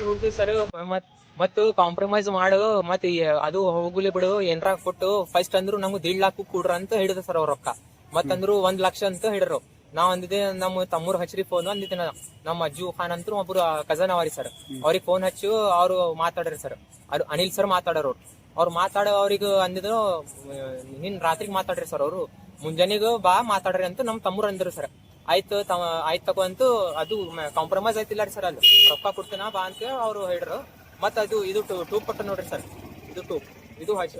ಹೋಗಿ ಸರ್ ಮತ್ತು ಕಾಂಪ್ರಮೈಸ್ ಮಾಡು ಮತ್ತೆ ಅದು ಹೋಗ್ಲಿ ಬಿಡು ಏನ್ರ ಕೊಟ್ಟು ಫಸ್ಟ್ ಅಂದ್ರು ನಮ್ಗೆ 1.5 ಲಕ್ಷ ಕೊಡ್ರ ಅಂತ ಹೇಳಿದ್ರು ಸರ್ ಅವ್ರ ರೊಕ್ಕ ಮತ್ತಂದ್ರು 1 ಲಕ್ಷ ಅಂತ ಹೇಳಿದ್ರು. ನಾವ್ ಅಂದಿದ್ದೆ ನಮ್ಮ ತಮ್ಮೂರ್ ಹಚ್ಚಿರಿ ಫೋನ್ ಅಂದಿದ್ದೆ ನಮ್ಮ ಅಜ್ಜು ಖಾನ್ ಅಂತೂ ಒಬ್ರು ಕಜನ್ ಅವರಿ ಸರ್. ಅವ್ರಿಗೆ ಫೋನ್ ಹಚ್ಚು ಅವ್ರು ಮಾತಾಡ್ರಿ ಸರ್. ಅನಿಲ್ ಸರ್ ಮಾತಾಡೋರು ಅವ್ರು ಮಾತಾಡೋ ಅವ್ರಿಗೆ ಅಂದಿದ್ರು ನಿನ್ ರಾತ್ರಿಗೆ ಮಾತಾಡ್ರಿ ಸರ್. ಅವ್ರು ಮುಂಜಾನೆಗ ಬಾ ಮಾತಾಡ್ರಿ ಅಂತ ನಮ್ ತಮ್ಮೂರ್ ಅಂದ್ರು ಸರ್. ಆಯ್ತು ತಗೋ ಅಂತೂ ಅದು ಕಾಂಪ್ರಮೈಸ್ ಆಯ್ತಿಲ್ಲ ರೀ ಸರ್. ಅಲ್ಲಿ ರೊಕ್ಕ ಕೊಡ್ತೀನ ಬಾ ಅಂತ ಅವ್ರು ಹೇಳ್ರು. ಮತ್ ಅದು ಇದು ಟೂಬ್ ಕೊಟ್ಟ ನೋಡ್ರಿ ಸರ್. ಇದು ಟೂಬ್ ಇದು ಹಚ್ಚ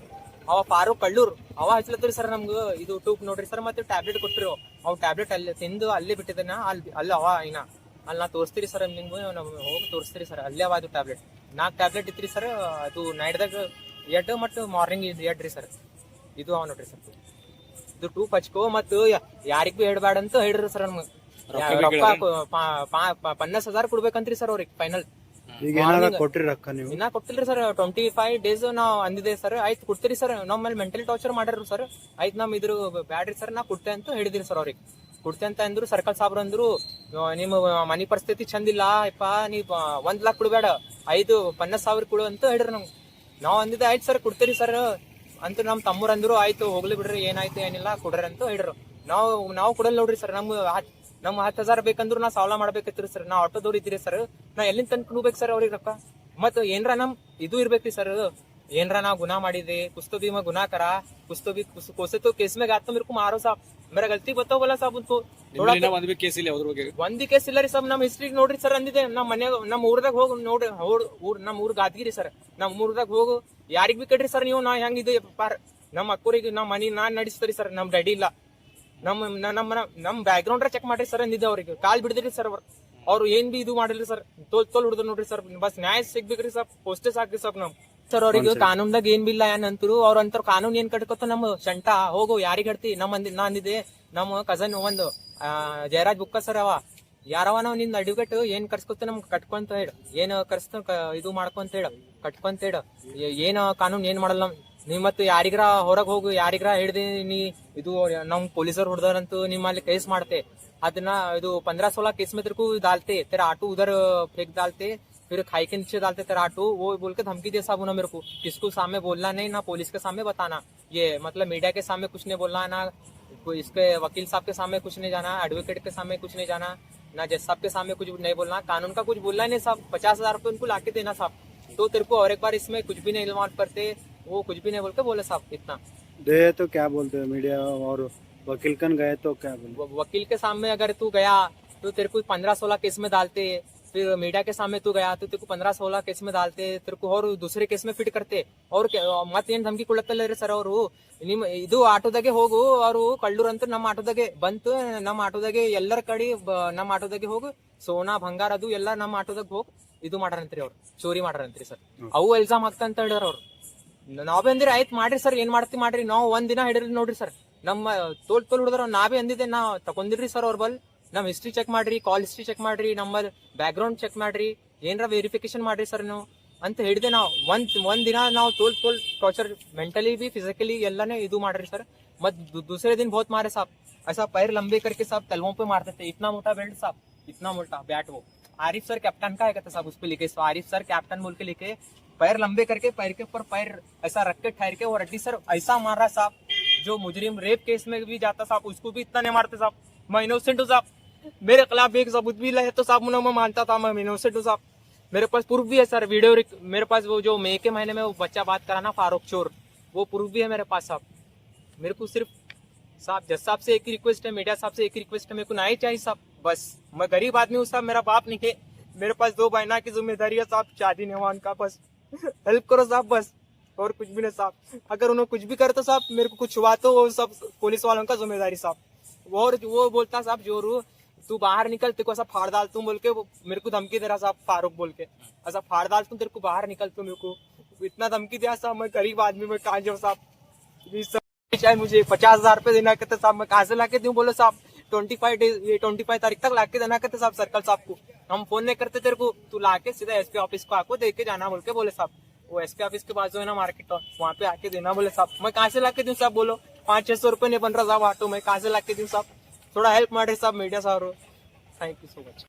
ಅವ ಪಾರು ಕಳ್ಳೂರ್ ಅವ ಹಚ್ಲತ್ರಿ ಸರ್. ನಮ್ಗ ಇದು ಟೂಬ್ ನೋಡ್ರಿ ಸರ್. ಮತ್ತೆ ಟ್ಯಾಬ್ಲೆಟ್ ಕೊಟ್ರಿ. ಅವ್ ಟ್ಯಾಬ್ಲೆಟ್ ಅಲ್ಲಿ ತಿಂದು ಅಲ್ಲಿ ಬಿಟ್ಟಿದ್ದಾನ ಅಲ್ಲಿ ಅವ ಇನ್ನ ಅಲ್ಲಿ ನಾ ತೋರಿಸ್ತೀರಿ ಸರ್. ನಿಮ್ಗೆ ಹೋಗಿ ತೋರಿಸ್ತೀರಿ ಸರ್. ಅಲ್ಲೇ ಅವ ಅದು ಟ್ಯಾಬ್ಲೆಟ್ 4 ಟ್ಯಾಬ್ಲೆಟ್ ಇತ್ರಿ ಸರ್. ಅದು ನೈಟ್ದಾಗ 2 ಮತ್ತು ಮಾರ್ನಿಂಗ್ 2 ರೀ ಸರ್. ಇದು ಅವ ನೋಡ್ರಿ ಸರ್. ಇದು ಟೂಬ್ ಹಚ್ಕೋ ಮತ್ತು ಯಾರಿಗ್ ಬಿ ಹೇಳ್ಬೇಡ ಅಂತ ಹೇಳ್ರಿ ಸರ್. ನಮ್ಗೆ ರೊಕ್ಕ 50,000 ಕೊಡ್ಬೇಕಂತ್ರಿ ಸರ್ ಅವ್ರಿಗೆ ಫೈನಲ್. ಕೊಟ್ರಿ ರೊಕ್ಕ ನೀವು ಇನ್ನ ಕೊಟ್ಟಿಲ್ರಿ ಸರ್. 25 ಡೇಸ್ ನಾವ್ ಅಂದಿದೆ ಸರ್. ಆಯ್ತು ಕೊಡ್ತೀರಿ ಸರ್. ನಮ್ಮಲ್ಲಿ ಮೆಂಟಲಿ ಟಾರ್ಚರ್ ಮಾಡ್ಯಾರ ಸರ್. ಆಯ್ತು ನಮ್ ಇದ್ರ ಬ್ಯಾಡ್ರಿ ಸರ್ ನಾ ಕೊಡ್ತೆ ಅಂತ ಹೇಳಿದಿರಿ ಸರ್. ಅವ್ರಿಗೆ ಕೊಡ್ತೆ ಅಂತ ಅಂದ್ರು. ಸರ್ಕಲ್ ಸಾಬ್ರು ಅಂದ್ರು ನಿಮ್ ಮನಿ ಪರಿಸ್ಥಿತಿ ಚಂದಿಲ್ಲ ಯಪ್ಪ ನೀವ್ 1 ಲಕ್ಷ ಕೊಡ್ಬೇಡ 50,000 ಕೊಡು ಅಂತ ಹೇಳ್ರಿ ನಮ್ಗೆ. ನಾವ್ ಅಂದಿದ್ದೆ ಆಯ್ತು ಸರ್ ಕೊಡ್ತೀರಿ ಸರ್ ಅಂತ ನಮ್ ತಮ್ಮೂರ್ ಅಂದ್ರು. ಆಯ್ತು ಹೋಗ್ಲಿ ಬಿಡ್ರಿ ಏನಾಯ್ತು ಏನಿಲ್ಲ ಕೊಡ್ರಿ ಅಂತ ಹೇಳ್ರು. ನಾವು ಕೊಡಲ್ ನೋಡ್ರಿ ಸರ್. ನಮ್ 10,000 ಬೇಕಂದ್ರು ನಾ ಸಾಲ ಮಾಡ್ಬೇಕಿತ್ರಿ ಸರ್. ನಾ ಆಟೋದವ್ರು ಇದ್ದೀರಿ ಸರ್. ನಾ ಎಲ್ಲಿಂದ ತಂದ್ಕೊಡ್ಬೇಕು ಸರ್ ಅವ್ರಿಗೆ ರೊಕ್ಕ. ಮತ್ ಏನ್ರ ನಮ್ ಇದು ಇರ್ಬೇಕ್ರಿ ಸರ್. ಏನ್ರ ನಾ ಗುನಾ ಮಾಡಿದೆ कुछ भी मैं गुनाह करा कुछ तो केस में गया तो मेरे को मारो साहब. मेरा गलती बताओ बोला साहब उनको. ಒಂದ್ ಕೇಸ್ ಇಲ್ಲ ಅದ್ರ ಬಗ್ಗೆ ಒಂದ್ ಕೇಸ್ ಇಲ್ಲ ರೀ ಸರ್. ನಮ್ ಹಿಸ್ಟ್ರಿ ನೋಡ್ರಿ ಸರ್. ಅಂದಿದೆ ನಮ್ ಮನೆ ನಮ್ ಊರ್ದಾಗ ಹೋಗಿ ನೋಡ್ರಿ. ನಮ್ ಊರ್ ಗಾದ್ಗಿರಿ ಸರ್. ನಮ್ ಊರ್ದಾಗ ಹೋಗು ಯಾರಿಗ್ ಬಿ ಕಡ್ರಿ ಸರ್ ನೀವು. ನಾ ಹೆಂಗಿದ್ದು ನಮ್ ಅಕ್ಕೂರಿಗೆ ನಮ್ ಮನಿ ನಾನ್ ನಡೆಸ್ತರಿ ಸರ್. ನಮ್ ಡ್ಯಾಡಿ ಇಲ್ಲ. ನಮ್ ಬ್ಯಾಕ್ ಗ್ರೌಂಡ್ ಚೆಕ್ ಮಾಡ್ರಿ ಸರ್ ಅಂದಿದ್ದೆ. ಅವ್ರಿಗೆ ಕಾಲ್ ಬಿಡಿದ್ರಿ ಸರ್. ಅವ್ರು ಏನ್ ಬಿ ಇದು ಮಾಡಿಲ್ರಿ ಸರ್. ತೋಲ್ ಹುಡ್ದು ನೋಡ್ರಿ ಸರ್. ಬಸ್ ನ್ಯಾಯ ಸಿಗ್ಬೇಕ್ರಿ ಸರ್. ಪೋಸ್ಟೇಜ್ ಹಾಕ್ರಿ ಸರ್ ನಮ್ ಸರ್. ಅವ್ರಿಗೆ ಕಾನೂನ್ದಾಗ ಏನ್ ಬಿಲ್ಲ ಏನ್ ಅಂತರು ಅವ್ರ ಅಂತಾರ ಕಾನೂನ್ ಏನ್ ಕಟ್ಕೋತ ನಮ್ ಶಂಟ ಹೋಗು ಯಾರಿಗ್ ಹೇಳ್ತಿ. ನಾ ಅಂದಿದ್ದೆ ನಮ್ ಕಜನ್ ಒಂದು ಜಯರಾಜ್ ಬುಕ್ಕ ಸರ್. ಅವ ಯಾರವ ನಾವ್ ನಿನ್ ಅಡ್ವೊಕೇಟ್ ಏನ್ ಕರ್ಸ್ಕೊತ ನಮ್ಗೆ ಕಟ್ಕೊಂತ ಹೇಳ. ಏನ್ ಕರ್ಸ್ತ ಇದು ಮಾಡ್ಕೊಂತ ಹೇಳ ಕಟ್ಕೊಂತ ಹೇಳ. ಏನ್ ಕಾನೂನ್ ಏನ್ ಮಾಡಲ್ಲ. ನೀವ್ ಮತ್ ಯಾರಿಗ್ರ ಹೊರಗ್ ಹೋಗು ಯಾರಿಗ್ರ ಹಿಡ್ದಿ ನೀ ಇದು ನಮ್ ಪೊಲೀಸರು ಹೊಡೆದಾರಂತೂ ನಿಮ್ಮಲ್ಲಿ ಕೇಸ್ ಮಾಡ್ತೆ. ಅದನ್ನ ಇದು 15-16 केस में तेरे को डालते. तेरा ऑटो उधर फेंक डालते. फिर खाई के नीचे डालते तेरा ऑटो. वो बोल के धमकी दे साहब ना मेरे को. किसको सामने बोलना नहीं ना पुलिस के सामने बताना. ये मतलब मीडिया के सामने कुछ नहीं बोलना ना. इसके वकील साहब के सामने कुछ नहीं जाना. एडवोकेट के सामने कुछ नहीं जाना ना. जज साहब के सामने कुछ नहीं बोलना. कानून का कुछ बोलना नहीं साहब. 50,000 रुपये उनको लाके देना साहब. तो तेरे को और एक बार इसमें कुछ भी नहीं इन्वॉल्व करते. वो कुछ भी नहीं बोल के बोले साहब इतना दे. तो क्या बोलते हैं मीडिया और वकील कन गए तो क्या बोलते? वकील के सामने अगर तू गया तो तेरे को 15-16 केस में डालते. फिर मीडिया के सामने तू गया तो तेरे को 15-16 केस में डालते. तेरे को और दूसरे केस में फिट करते. और मत ಏನ್ ಧಮಕಿ ಕೊಡ್ಲತ್ತಲ್ಲ ಸರ್ ಅವರು. ನಿಮ್ ಇದು ಆಟೋದಾಗೆ ಹೋಗು. ಅವರು ಕಳ್ಳೂರ್ ಅಂತ ನಮ್ಮ ಆಟೋದಾಗೆ ಬಂತು. ನಮ್ಮ ಆಟೋದಾಗೆ ಎಲ್ಲರ ಕಡೆ ನಮ್ಮ ಆಟೋದಾಗೆ ಹೋಗು. ಸೋನಾ ಬಂಗಾರ ಅದು ಎಲ್ಲ ನಮ್ಮ ಆಟೋದಾಗ ಹೋಗಿ ಇದು ಮಾಡ್ರಂತ್ರಿ. ಅವ್ರು ಚೋರಿ ಮಾಡ್ರಂತ್ರಿ ಸರ್. ಅವು ಎಲ್ಸಾಮ್ ಆಗ್ತಾ ಅಂತ ಹೇಳಿದ್ರ ಅವ್ರು. ನಾವೇ ಅಂದಿರಿ ಆಯ್ತು ಮಾಡ್ರಿ ಸರ್. ಏನ್ ಮಾಡ್ತಿ ಮಾಡ್ರಿ. ನಾವು ಒಂದ್ ದಿನ ಹಿಡಿದ್ರಿ ನೋಡ್ರಿ ಸರ್. ನಮ್ಮ ತೋಲ್ ಹುಡುದ್ರ ನಾವೇ ಅಂದಿದ್ದೆ ನಾ ತಗೊಂಡಿರ್ರಿ ಸರ್. ಅವ್ರ ಬಲ್ ನಮ್ ಹಿಸ್ಟ್ರಿ ಚೆಕ್ ಮಾಡ್ರಿ. ಕಾಲ್ ಹಿಸ್ಟ್ರಿ ಚೆಕ್ ಮಾಡ್ರಿ. ನಮ್ಮಲ್ಲಿ ಬ್ಯಾಕ್ ಗ್ರೌಂಡ್ ಚೆಕ್ ಮಾಡ್ರಿ. ಏನ್ರ ವೆರಿಫಿಕೇಶನ್ ಮಾಡ್ರಿ ಸರ್ ನಾವು ಅಂತ ಹೇಳಿದೆ. ನಾವು ಒಂದ್ ದಿನ ನಾವು ತೋಲ್ ಟಾರ್ಚರ್ ಮೆಂಟಲಿ भी फिजिकली ಎಲ್ಲಾನೇ ಇದು ಮಾಡ್ರಿ सर। मत दूसरे दिन बहुत मारे साहब, ऐसा पैर लंबे करके साहब तलवों पे मारते थे, इतना मोटा बेल्ट साहब, इतना मोटा बैट। वो आरिफ सर कैप्टन का है साहब, उस पे लिखे आरिफ सर कैप्टन बोल के लिखे, पैर लंबे करके पैर के ऊपर पैर ऐसा रख के ठहर के, और रेड्डी सर ऐसा मार रहा साहब जो मुजरिम रेप केस में भी जाता साहब उसको भी इतना नहीं मारते साहब। मैं इनोसेंट हूँ साहब, मेरे खिलाफ एक सबूत भी है तो साहब मैं मानता था मैं इनोसेंट हूँ साहब। मेरे पास प्रूफ भी है सर, वीडियो मेरे पास वो जो मई के महीने में वो बच्चा बात करा ना फारूक चोर, वो प्रूफ भी है मेरे पास साहब। मेरे को सिर्फ साहब जज साहब से एक ही रिक्वेस्ट है, मीडिया साहब से एक ही रिक्वेस्ट है, मेरे को ना ही चाहिए साहब बस। मैं गरीब आदमी हूँ साहब, मेरा बाप नहीं है, मेरे पास 2 बहना की जिम्मेदारी है साहब, शादी नहीं हुआ उनका, बस हेल्प करो साहब बस, और कुछ भी नहीं साहब। अगर उन्होंने कुछ भी करे तो साहब मेरे को कुछ हुआ तो वो सब पुलिस वालों का जिम्मेदारी साहब। वो बोलता साहब जोरू तू बाहर निकल, तेरे को ऐसा फाड़ डाल तू बोल के वो मेरे को धमकी दे रहा साहब, फारूक बोल के ऐसा फाड़ डाल तू, तेरे को बाहर निकल तू, मेरे को इतना धमकी दिया साहब। मैं गरीब आदमी में कहा जाऊँ साहब, चाहे मुझे 50,000 रुपए देना कहते साहब, मैं कहाँ से ला के दूं बोलो साहब। 25 तारीख तक ला के देना कहते साहब सर्कल साहब को, हम फोन नहीं करते तेरे को, तू ला के सीधा एसपी ऑफिस को आको दे के जाना बोल के बोले साहब। वो एसपी ऑफिस के बाजू है ना मार्केट, वहाँ पे आके देना बोले साहब। मैं कहाँ से ला के दूं साहब बोलो, 500-600 रुपए नहीं बन रहा साहब ऑटो में, कहाँ से ला के दूं साहब। थोड़ा हेल्प ಮಾಡಿ सब मीडिया साहब थैंक यू सो मच